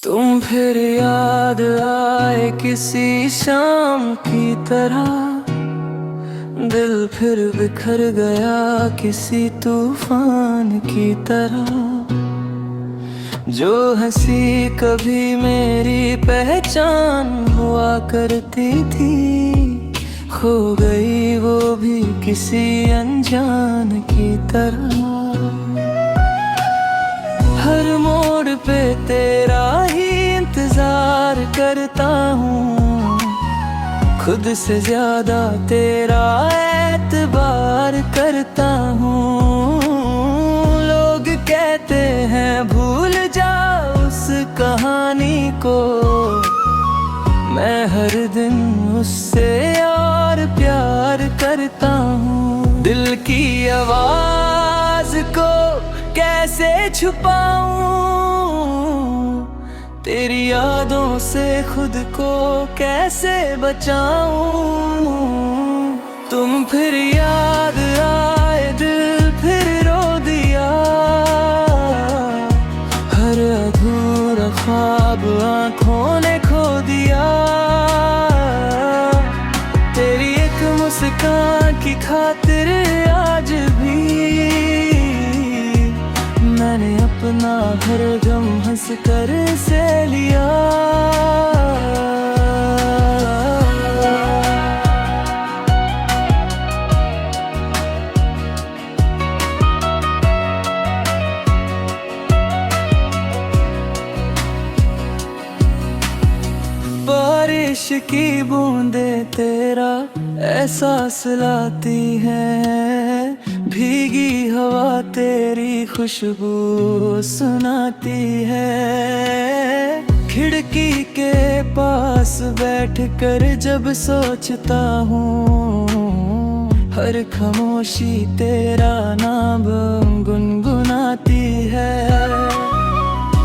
तुम फिर याद आए किसी शाम की तरह। दिल फिर बिखर गया किसी तूफान की तरह। जो हंसी कभी मेरी पहचान हुआ करती थी, खो गई वो भी किसी अनजान की तरह। हर मोड़ पे तेरा ही इंतजार करता हूँ, खुद से ज्यादा तेरा एतबार करता हूँ। लोग कहते हैं भूल जा उस कहानी को, मैं हर दिन उससे और प्यार करता हूँ। दिल की आवाज को कैसे छुपाऊं, तेरी यादों से खुद को कैसे बचाऊं। तुम फिर याद आए, दिल फिर रो दिया। हर अधूरा ख्वाब आंखों ने खो दिया। तेरी एक मुस्कान की खातिर आज भी मैंने अपना हर गम हंस कर से लिया। बारिश की बूंदें तेरा एहसास लाती हैं, भीगी हवा तेरी खुशबू सुनाती है। खिड़की के पास बैठ कर जब सोचता हूँ, हर खामोशी तेरा नाम गुनगुनाती है।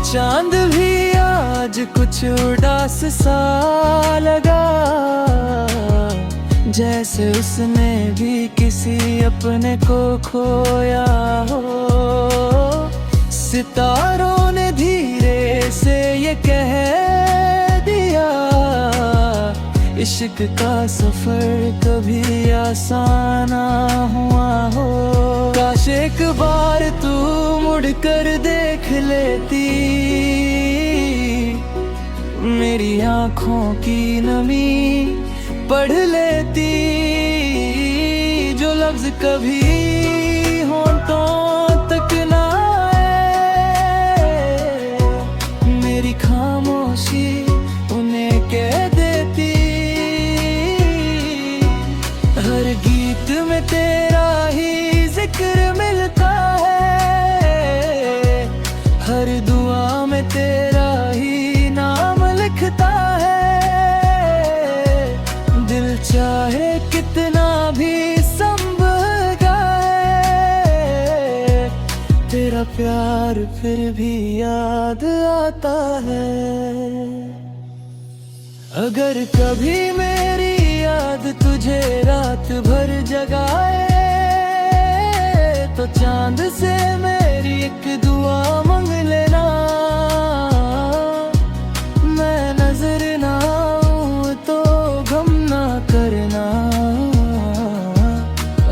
चांद भी आज कुछ उदास सा लगा, जैसे उसने भी किसी अपने को खोया हो। सितारों ने धीरे से ये कह दिया, इश्क का सफर कभी आसान ना हुआ हो। काश एक बार तू मुड़ कर देख लेती, मेरी आँखों की नमी पढ़ लेती। जो लफ्ज कभी होंठों तक ना आए, मेरी खामोशी उन्हें कह देती। हर गीत में तेरा ही जिक्र मिलता है, हर दुआ में तेरा ही नाम लिखता है। दिल चाहे कितना भी संभल जाए, तेरा प्यार फिर भी याद आता है। अगर कभी मेरी याद तुझे रात भर जगाए, तो चांद से मेरी एक दुआ मांग लेना। मैं नजर ना आऊं तो गम ना करना,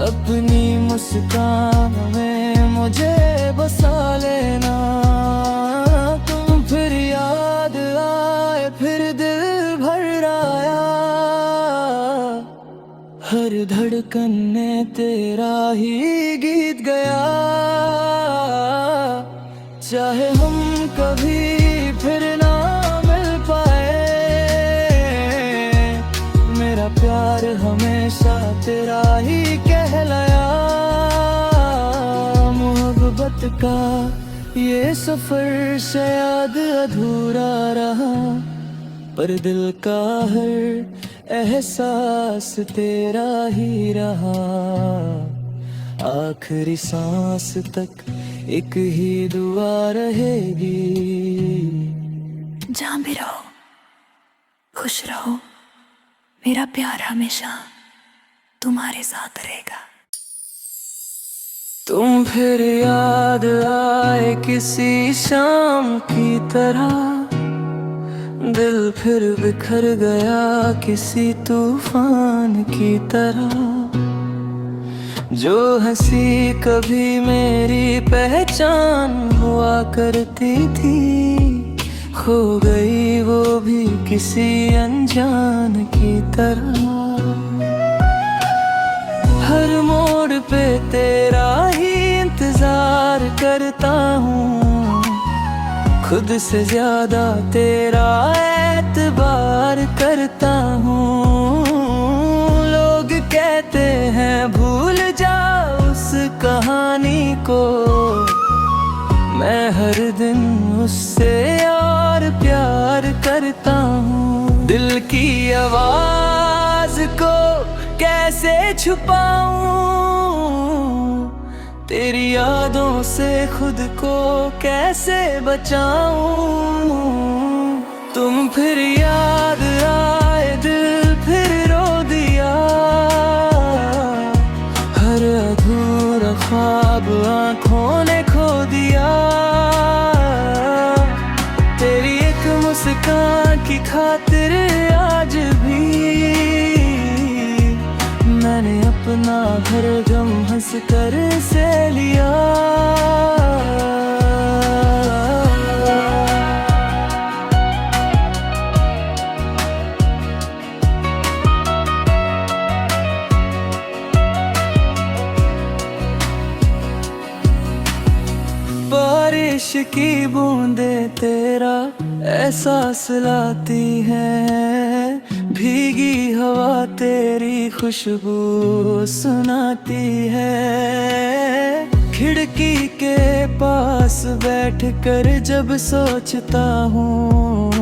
अपनी मुस्कान में मुझे बसा लेना। तुम फिर याद आए, फिर दिल भर आया। हर धड़कन में तेरा ही गीत गया। चाहे हम कभी फिर ना मिल पाए, मेरा प्यार हमेशा तेरा ही कहलाया। मोहब्बत का ये सफर शायद अधूरा रहा, पर दिल का हर एहसास तेरा ही रहा। आखिरी सांस तक एक ही दुआ रहेगी। जहाँ भी रहो खुश रहो, मेरा प्यार हमेशा तुम्हारे साथ रहेगा। तुम फिर याद आए किसी शाम की तरह। दिल फिर बिखर गया किसी तूफान की तरह। जो हंसी कभी मेरी पहचान हुआ करती थी, खो गई वो भी किसी अनजान की तरह। हर मोड़ पे तेरा ही इंतजार करता हूँ, खुद से ज्यादा तेरा एतबार करता हूँ। लोग कहते हैं भूल जा उस कहानी को, मैं हर दिन उससे और प्यार करता हूँ। दिल की आवाज को कैसे छुपाऊं, तेरी यादों से खुद को कैसे बचाऊं। तुम फिर याद आए दिल फिर रो दिया, हर अधूरा ख्वाब आँखों ने खो दिया। तेरी एक मुस्कान की खातिर आज भी मैंने अपना हर गम हंस कर से लिया। बारिश की बूंदे तेरा एहसास लाती है, भीगी हवा तेरी खुशबू सुनाती है। खिड़की के पास बैठ कर जब सोचता हूँ,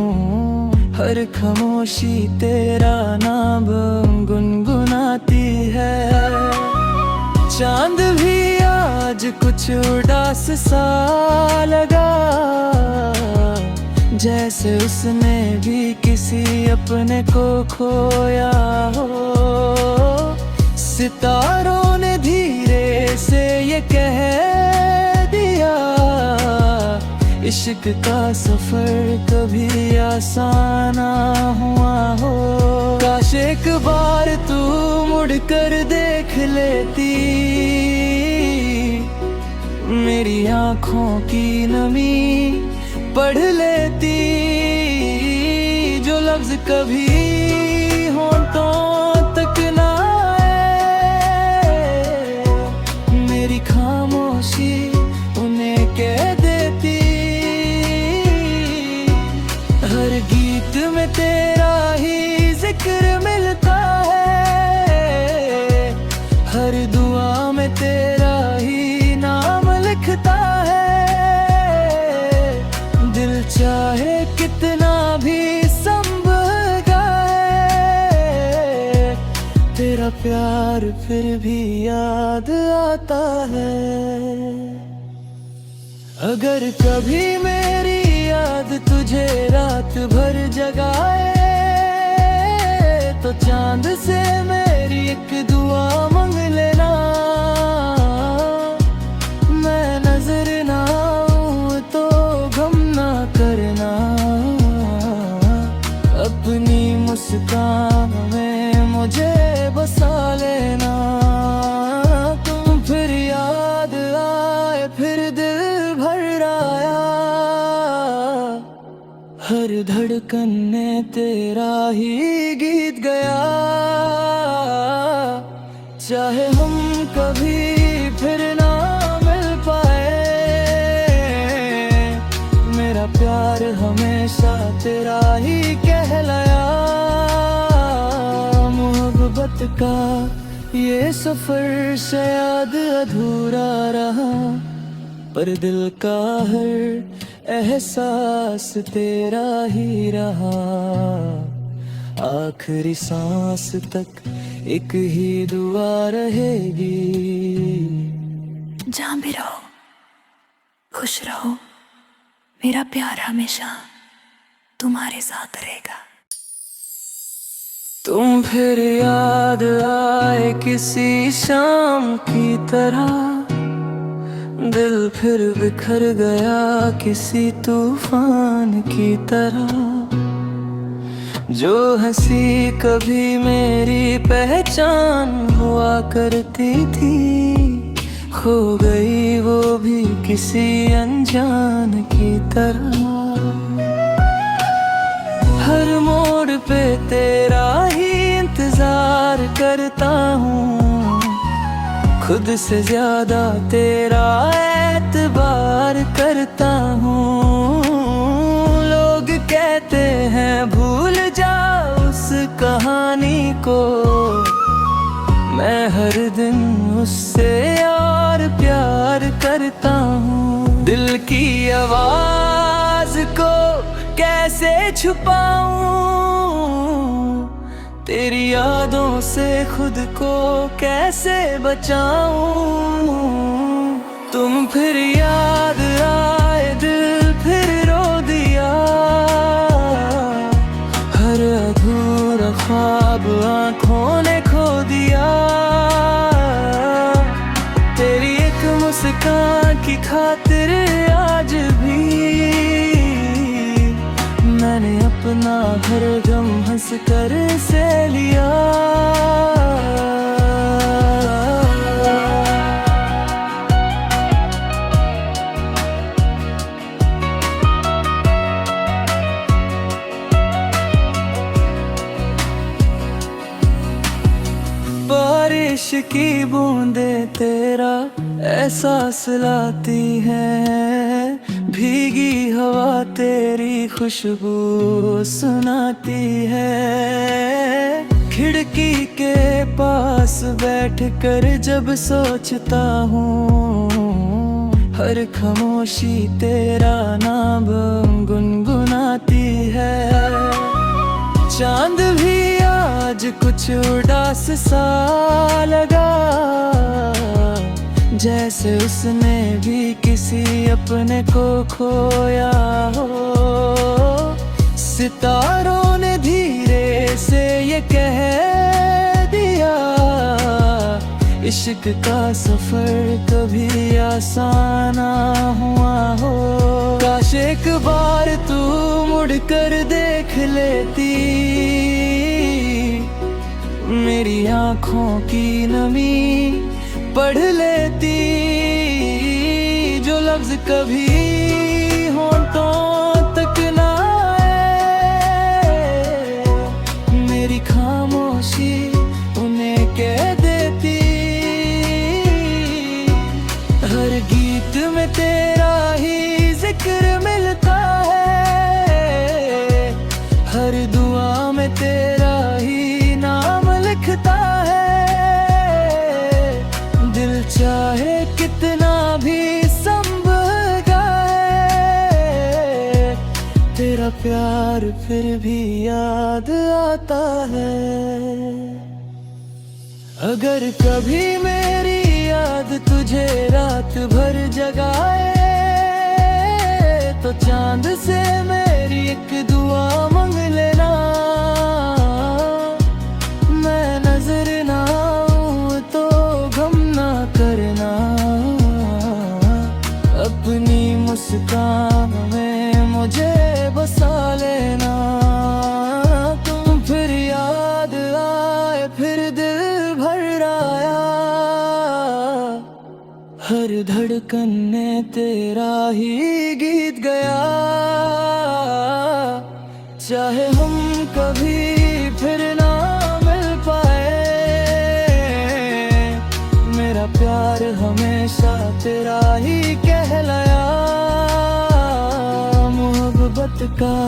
हर खामोशी तेरा नाम गुनगुनाती है। चांद भी आज कुछ उदास सा लगा, जैसे उसने भी किसी अपने को खोया हो। सितारों ने धीरे से ये कह दिया, इश्क का सफर कभी आसान ना हुआ हो। काश एक बार तू मुड़ कर देख लेती, मेरी आँखों की नमी पढ़ लेती। जो लफ्ज कभी होंठों तक ना आए, मेरी खामोशी उन्हें कह देती। हर गीत में तेरा ही जिक्र मिलता है, हर दुआ में तेरा ही नाम लिखता है। दिल चाहे कितना भी संभगा है, तेरा प्यार फिर भी याद आता है। अगर कभी मेरी याद तुझे रात भर जगाए, तो चांद से मेरी एक दुआ मांग लेना। मैं नजर ना आऊं तो गम ना करना, अपनी मुस्कान में मुझे बसा लेना। तुम फिर याद आए फिर दिल भर आया, हर धड़कन ने तेरा ही गीत गया। चाहे हम कभी फिर ना मिल पाए, मेरा प्यार हमेशा तेरा ही कहलाया। मोहब्बत का ये सफर शायद अधूरा रहा, पर दिल का हर एहसास तेरा ही रहा। आखिरी सांस तक एक ही दुआ रहेगी। जहाँ भी रहो खुश रहो, मेरा प्यार हमेशा तुम्हारे साथ रहेगा। तुम फिर याद आए किसी शाम की तरह, दिल फिर बिखर गया किसी तूफान की तरह। जो हंसी कभी मेरी पहचान हुआ करती थी, खो गई वो भी किसी अनजान की तरह। हर मोड़ पे तेरा ही इंतजार करता हूँ, खुद से ज्यादा तेरा एतबार करता हूँ। लोग कहते हैं भूल जा उस कहानी को, मैं हर दिन उससे और प्यार करता हूँ। दिल की आवाज को कैसे छुपाऊं, तेरी यादों से खुद को कैसे बचाऊं। तुम फिर याद आए, दिल फिर रो दिया, हर अधूरा ख्वाब आंखों ने खो दिया। तेरी एक मुस्कान की खातिर आज भी मैंने अपना हर गम हंस कर से लिया। बारिश की बूंदें तेरा एहसास लाती हैं, भीगी हवा तेरी खुशबू सुनाती है। खिड़की के पास बैठ कर जब सोचता हूँ, हर खामोशी तेरा नाम गुनगुनाती है। चांद भी आज कुछ उदास सा लगा, जैसे उसने भी किसी अपने को खोया हो। सितारों ने धीरे से ये कह दिया, इश्क का सफर कभी आसान ना हुआ हो। काश एक बार तू मुड़ कर देख लेती, मेरी आँखों की नमी पढ़ लेती। जो लफ्ज कभी होंठों तक ना आए, मेरी खामोशी उन्हें कह देती। हर गीत में तेरा ही जिक्र मिलता है, हर दुआ में तेरा ही नाम लिखता है। दिल चाहे कितना भी संभल जाए, तेरा प्यार फिर भी याद आता है। अगर कभी मेरी याद तुझे रात भर जगाए, तो चांद से मेरी एक दुआ मांग लेना। मैं नजर ना आऊं तो गम ना करना, अपनी मुस्कान में मुझे बसा लेना। तुम फिर याद आए, फिर दिल भर आया, हर धड़कन में तेरा ही गीत गया। चाहे हम कभी फिर ना मिल पाए, मेरा प्यार हमेशा तेरा ही कहलाया। मोहब्बत का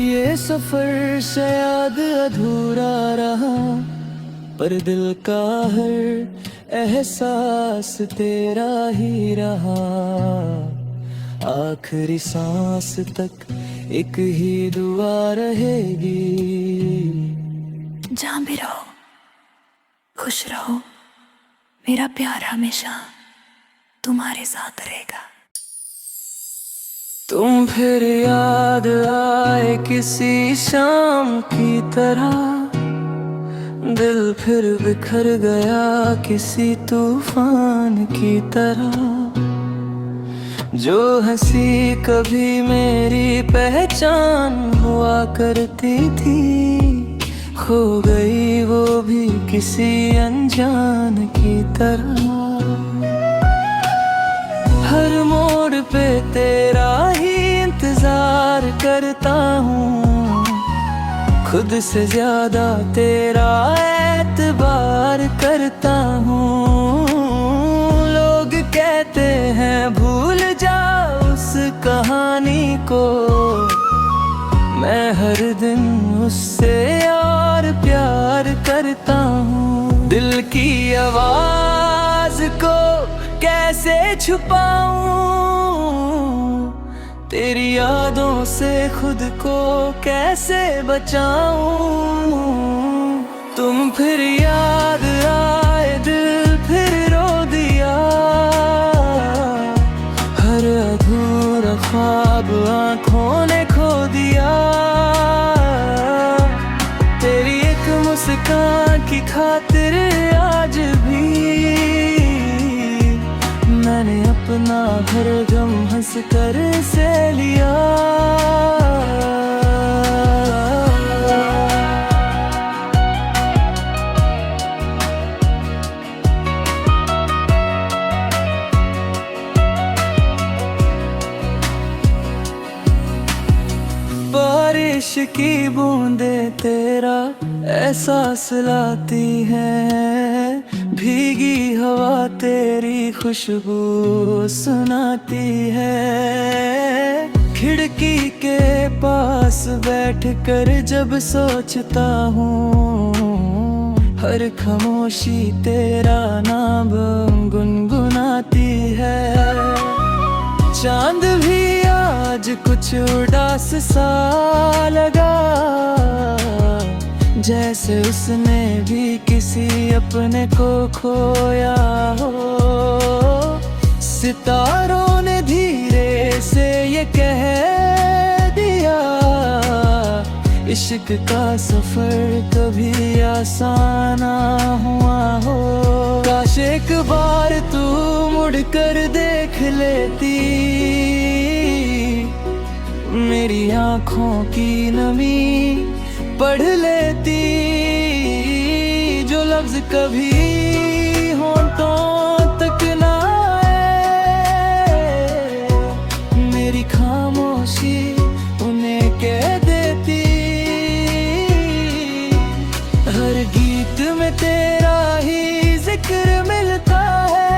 ये सफर शायद अधूरा रहा, पर दिल का हर एहसास तेरा ही रहा। आखिरी सांस तक एक ही दुआ रहेगी। जहाँ भी रहो खुश रहो, मेरा प्यार हमेशा तुम्हारे साथ रहेगा। तुम फिर याद आए किसी शाम की तरह, दिल फिर बिखर गया किसी तूफान की तरह। जो हंसी कभी मेरी पहचान हुआ हुआ करती थी, खो गई वो भी किसी अनजान की तरह। हर मोड़ पे तेरा ही इंतजार करता हूँ, खुद से ज्यादा तेरा एतबार करता हूँ। लोग कहते हैं भूल जा उस कहानी को, मैं हर दिन उससे और प्यार करता हूँ। दिल की आवाज को कैसे छुपाऊं, तेरी यादों से खुद को कैसे बचाऊं। तुम फिर याद आए, दिल फिर रो दिया, हर अधूरा ख्वाब आँखों ने खो दिया। तेरी एक मुस्कान की खातिर आज भी मैंने अपना हर गम हंस कर से लिया। बारिश की बूंदे तेरा एहसास लाती है, भीगी हवा तेरी खुशबू सुनाती है। खिड़की के पास बैठ कर जब सोचता हूँ, हर खामोशी तेरा नाम गुनगुनाती है। चांद भी आज कुछ उदास सा लगा, जैसे उसने भी किसी अपने को खोया हो। सितारों ने धीरे से ये कह दिया, इश्क का सफर कभी आसान ना हुआ हो। काश एक बार तू मुड़ कर देख लेती, मेरी आँखों की नमी पढ़ लेती। जो लफ्ज कभी होंठों तक ना आए, मेरी खामोशी उन्हें कह देती। हर गीत में तेरा ही जिक्र मिलता है,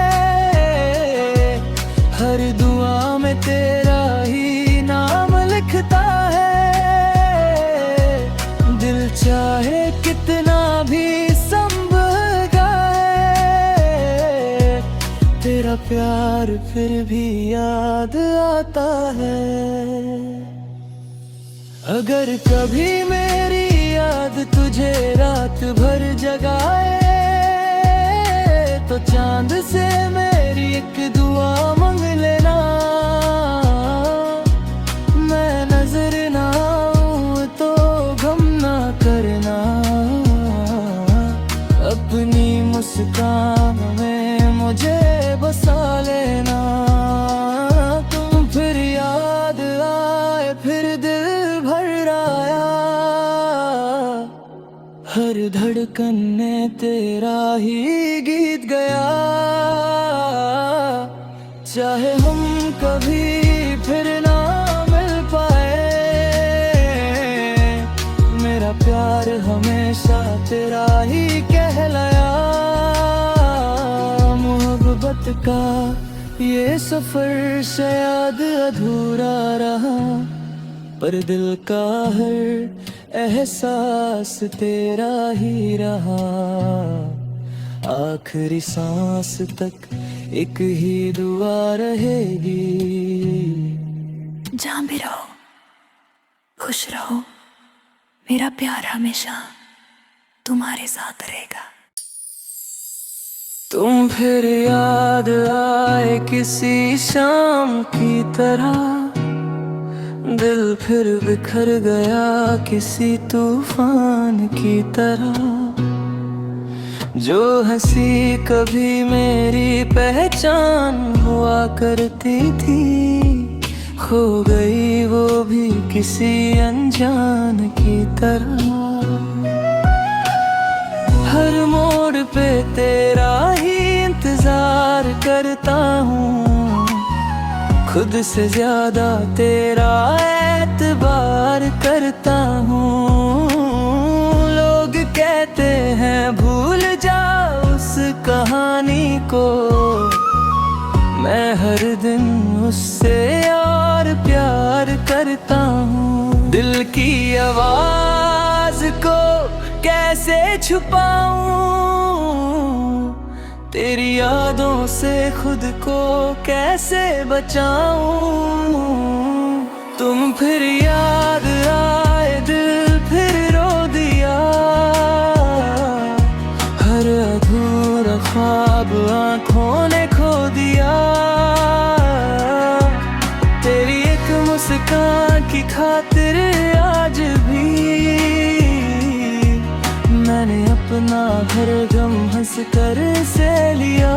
हर दुआ में तेरा ही नाम लिखता है। दिल चाहे कितना भी संभल जाए, तेरा प्यार फिर भी याद आता है। अगर कभी मेरी याद तुझे रात भर जगाए, तो चांद से मेरी एक दुआ मांग लेना। मैं नजर ना आऊं तो गम ना करना, अपनी मुस्कान में मुझे बसा लेना। तुम फिर याद आए, फिर दिल भर आया, हर धड़कन में तेरा ही गीत गया। चाहे हम कभी फिर ना मिल पाए, मेरा प्यार हमेशा तेरा ही कहलाया। मोहब्बत का ये सफर शायद अधूरा रहा, पर दिल का हर एहसास तेरा ही रहा। आखिरी सांस तक एक ही दुआ रहेगी। जहाँ भी रहो खुश रहो, मेरा प्यार हमेशा तुम्हारे साथ रहेगा। तुम फिर याद आए किसी शाम की तरह, दिल फिर बिखर गया किसी तूफान की तरह। जो हंसी कभी मेरी पहचान हुआ करती थी, खो गई वो भी किसी अनजान की तरह। हर मोड़ पे तेरा ही इंतजार करता हूँ, खुद से ज्यादा तेरा एतबार करता हूँ। लोग कहते हैं भूल जा उस कहानी को, मैं हर दिन उससे और प्यार करता हूँ। दिल की आवाज को कैसे छुपाऊं, तेरी यादों से खुद को कैसे बचाऊं। तुम फिर याद आए दिल फिर रो दिया, हर अधूरा ख्वाब आँखों ने खो दिया। तेरी एक मुस्कान की खातिर आज भी मैंने अपना हर गम हंस कर से लिया।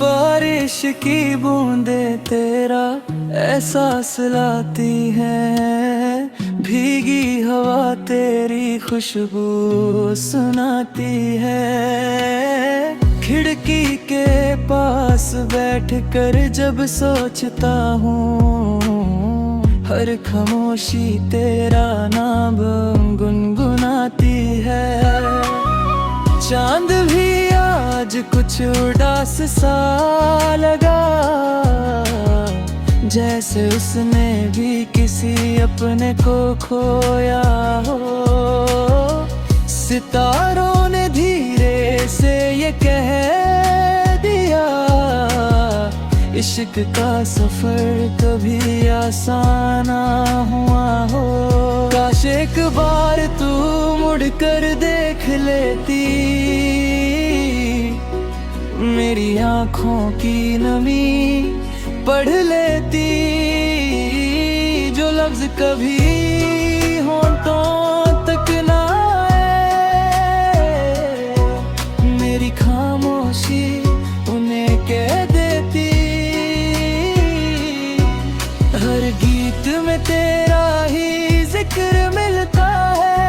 बारिश की बूंदे तेरा एहसास लाती है, भीगी हवा तेरी खुशबू सुनाती है। खिड़की के पास बैठ कर जब सोचता हूँ, हर खामोशी तेरा नाम गुनगुनाती है। चांद भी आज कुछ उदास सा लगा, जैसे उसने भी किसी अपने को खोया हो। सितारों ने धीरे से ये कह दिया, इश्क का सफर कभी आसान ना हुआ हो। काश एक बार तू मुड़ कर देख लेती, मेरी आँखों की नमी पढ़ लेती। जो लफ्ज कभी होंठों तक ना आए, मेरी खामोशी उन्हें कह देती। हर गीत में तेरा ही जिक्र मिलता है,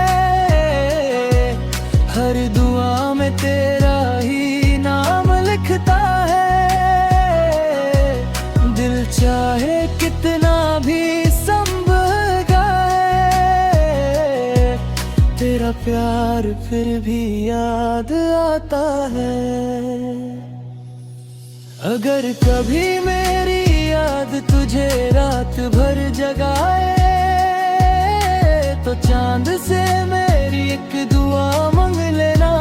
हर दुआ में तेरा ही नाम लिखता है। दिल चाहे कितना भी संभल गए, तेरा प्यार फिर भी याद आता है। अगर कभी मेरी याद तुझे रात भर जगाए, तो चांद से मेरी एक दुआ मांग लेना।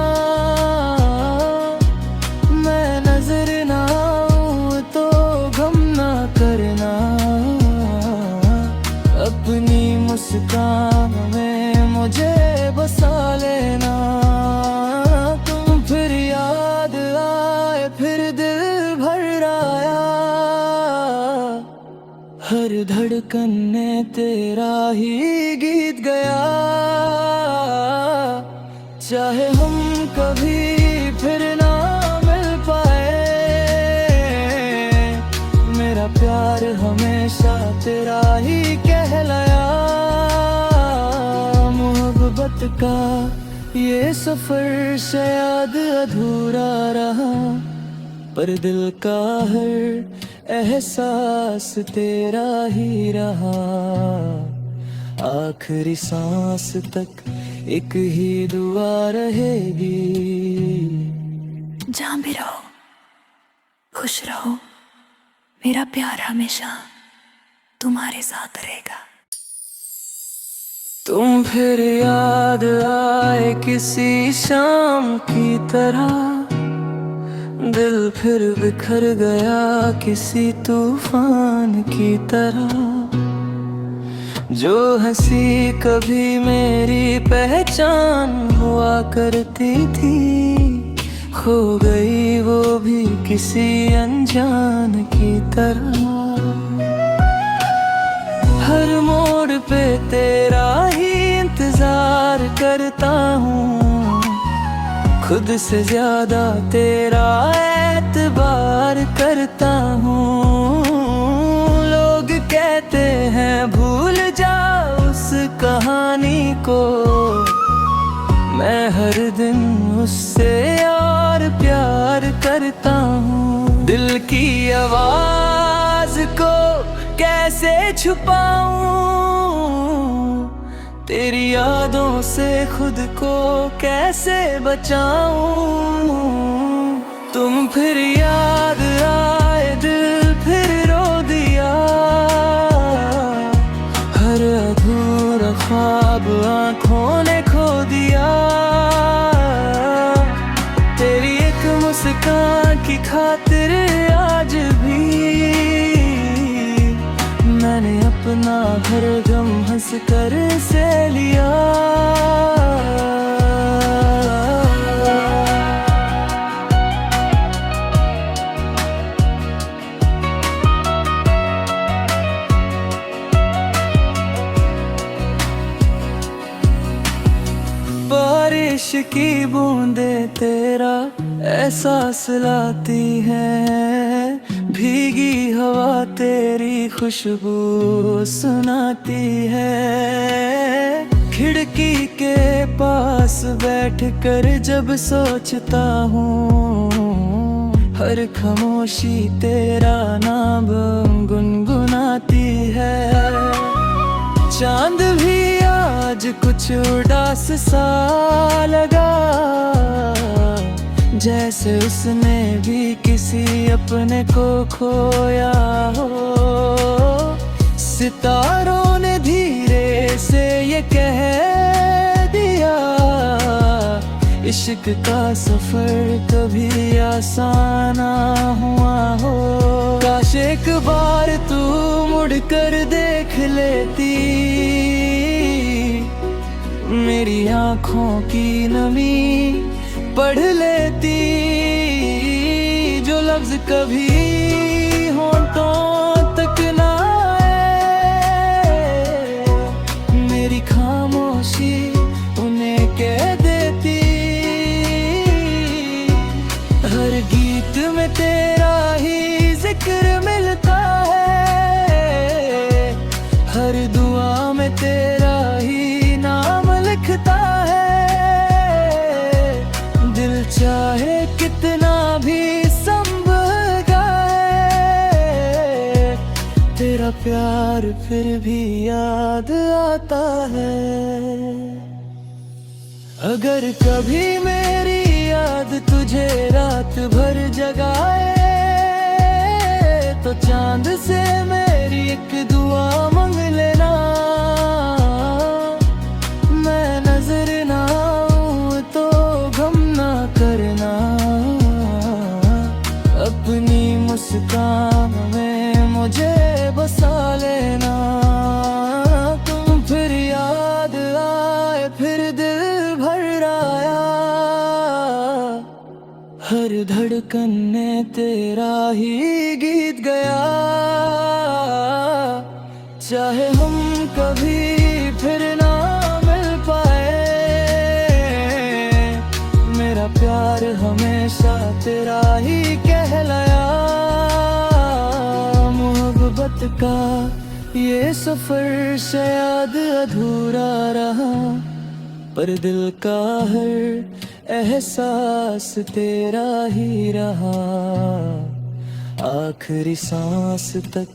मैं नजर ना आऊं तो गम ना करना, अपनी मुस्कान में मुझे बसा लेना। तुम फिर याद आए फिर दिल भर आया, हर धड़कन में तेरा ही गीत गया। चाहे हम कभी फिर ना मिल पाए, मेरा प्यार हमेशा तेरा ही कहलाया। मोहब्बत का ये सफर शायद अधूरा रहा, पर दिल का हर एहसास तेरा ही रहा। आखिरी सांस तक एक ही दुआ रहेगी। जहाँ भी रहो खुश रहो, मेरा प्यार हमेशा तुम्हारे साथ रहेगा। तुम फिर याद आए किसी शाम की तरह, दिल फिर बिखर गया किसी तूफान की तरह। जो हंसी कभी मेरी पहचान हुआ करती थी, खो गई वो भी किसी अनजान की तरह। मोड़ पे तेरा ही इंतजार करता हूँ, खुद से ज्यादा तेरा एतबार करता हूँ। लोग कहते हैं भूल जा उस कहानी को, मैं हर दिन उससे और प्यार करता हूँ। दिल की आवाज को कैसे छुपाऊं, तेरी यादों से खुद को कैसे बचाऊं। तुम फिर याद आए, दिल फिर रो दिया, हर अधूरा ख्वाब आँखों ने खो दिया। तेरी एक मुस्कान की खातिर आज भी मैंने अपना हर गम हंस कर से लिया। बारिश की बूंदे तेरा एहसास लाती है, भीगी हवा तेरी खुशबू सुनाती है। खिड़की के पास बैठ कर जब सोचता हूँ, हर खामोशी तेरा नाम गुनगुनाती है। चांद भी आज कुछ उदास सा लगा, जैसे उसने भी किसी अपने को खोया हो। सितारों ने धीरे से ये कह दिया, इश्क का सफर कभी आसान ना हुआ हो। काश एक बार तू मुड़ कर देख लेती, मेरी आँखों की नमी पढ़ लेती। जो लफ्ज कभी होंठों तक ना आए, मेरी खामोशी उन्हें कह देती। हर गीत में तेरा ही जिक्र मिलता है, हर दुआ में तेरा ही नाम लिखता है। दिल चाहे कितना भी संभल जाए, तेरा प्यार फिर भी याद आता है। अगर कभी मेरी याद तुझे रात भर जगाए, तो चांद से मेरी एक दुआ मांग लेना। मैं नजर ना आऊं तो गम ना करना, अपनी मुस्कान में मुझे बसा लेना। तुम फिर याद आए, फिर दिल भर आया, हर धड़कन में तेरा ही गीत गया। चाहे हम कभी फिर ना मिल पाए, मेरा प्यार हमेशा तेरा ही कहलाया। मोहब्बत का ये सफर शायद अधूरा रहा, पर दिल का हर एहसास तेरा ही रहा। आखिरी सांस तक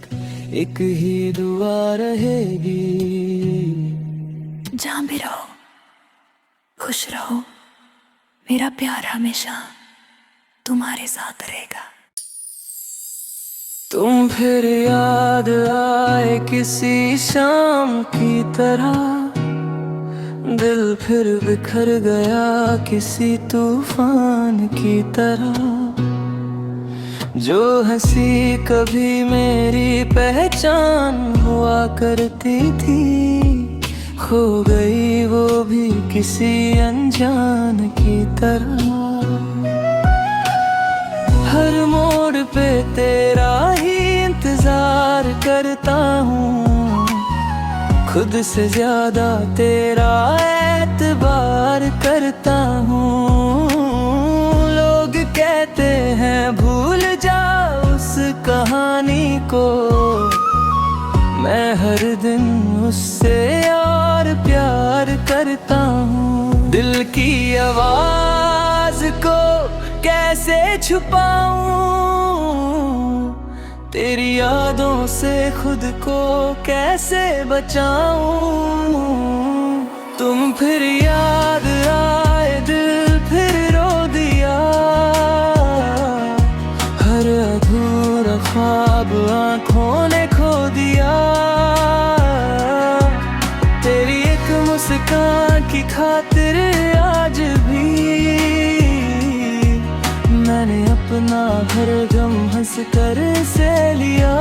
एक ही दुआ रहेगी। जहाँ भी रहो खुश रहो, मेरा प्यार हमेशा तुम्हारे साथ रहेगा। तुम फिर याद आए किसी शाम की तरह, दिल फिर बिखर गया किसी तूफान की तरह। जो हंसी कभी मेरी पहचान हुआ करती थी, खो गई वो भी किसी अनजान की तरह। हर मोड़ पे तेरा ही इंतजार करता हूँ, खुद से ज्यादा तेरा एतबार करता हूँ। लोग कहते हैं भूल जा उस कहानी को, मैं हर दिन उससे और प्यार करता हूँ। दिल की आवाज को कैसे छुपाऊं, तेरी यादों से खुद को कैसे बचाऊं। तुम फिर याद आए दिल फिर रो दिया, हर अधूरा ख्वाब आँखों ने खो दिया। तेरी एक मुस्कान की खातिर आज भी मैंने अपना हर गम हंस कर से लिया।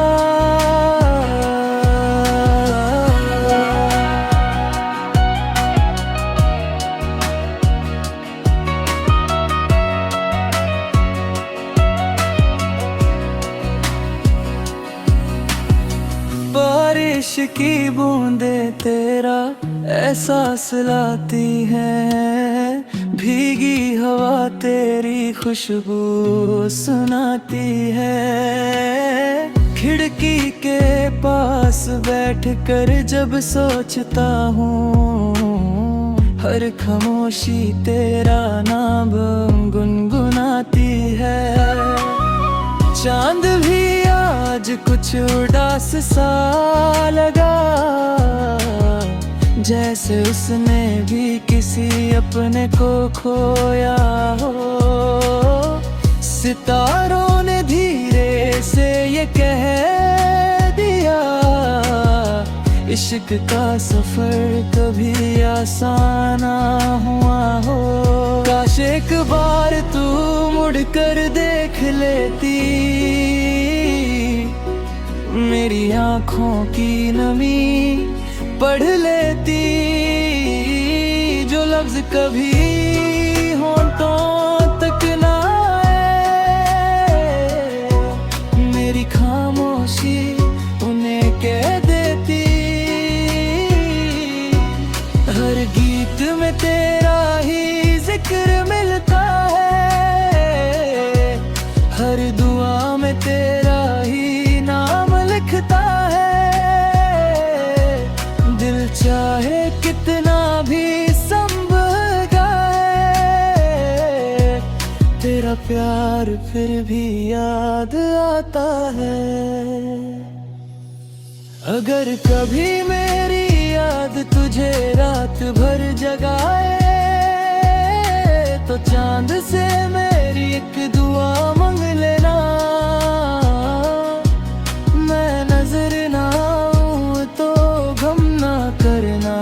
बारिश की बूंदे तेरा एहसास लाती है, भीगी हवा तेरी खुशबू सुनाती है। खिड़की के पास बैठ कर जब सोचता हूँ, हर खामोशी तेरा नाम गुनगुनाती है। चांद भी आज कुछ उदास सा लगा, जैसे उसने भी किसी अपने को खोया हो। सितारों ने धीरे से ये कह दिया, इश्क का सफर कभी आसान ना हुआ हो। काश एक बार तू मुड़ कर देख लेती, मेरी आँखों की नमी पढ़ लेती। जो लफ्ज कभी होंठों तक ना आए, मेरी खामोशी उन्हें कह देती। हर गीत में तेरा ही जिक्र मिलता है, हर दुआ में तेरा ही नाम लिखता है। दिल चाहे कितना भी संभल जाए, तेरा प्यार फिर भी याद आता है। अगर कभी मेरी याद तुझे रात भर जगाए, तो चांद से मेरी एक दुआ मांग लेना। मैं नजर ना आऊं तो गम ना करना,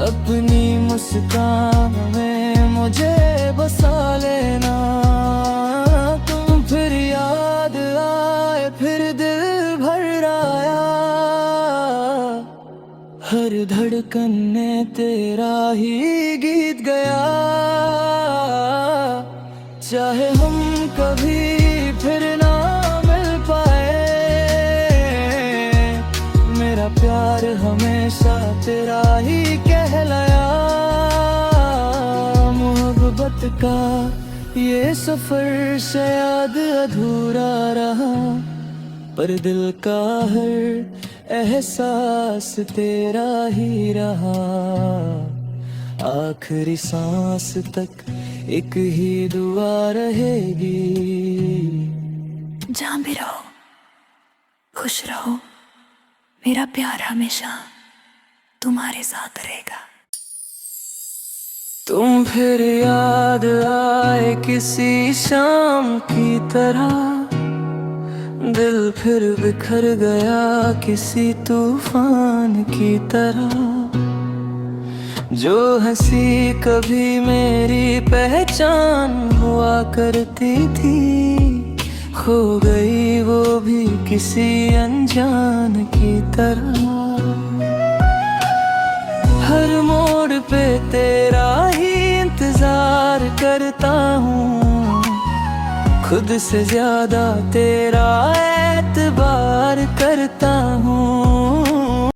अपनी मुस्कान में मुझे बसा लेना। तुम फिर याद आए फिर दिल भर आया, हर धड़कन में तेरा ही गीत गया। चाहे हम कभी फिर ना मिल पाए, मेरा प्यार हमेशा तेरा ही कहलाया। मोहब्बत का ये सफर शायद अधूरा रहा, पर दिल का हर एहसास तेरा ही रहा। आखिरी सांस तक एक ही दुआ रहेगी। जहाँ भी रहो खुश रहो, मेरा प्यार हमेशा तुम्हारे साथ रहेगा। तुम फिर याद आए किसी शाम की तरह, दिल फिर बिखर गया किसी तूफान की तरह। जो हंसी कभी मेरी पहचान हुआ करती थी, खो गई वो भी किसी अनजान की तरह। हर मोड़ पे तेरा ही इंतजार करता हूँ, खुद से ज्यादा तेरा एतबार करता हूँ।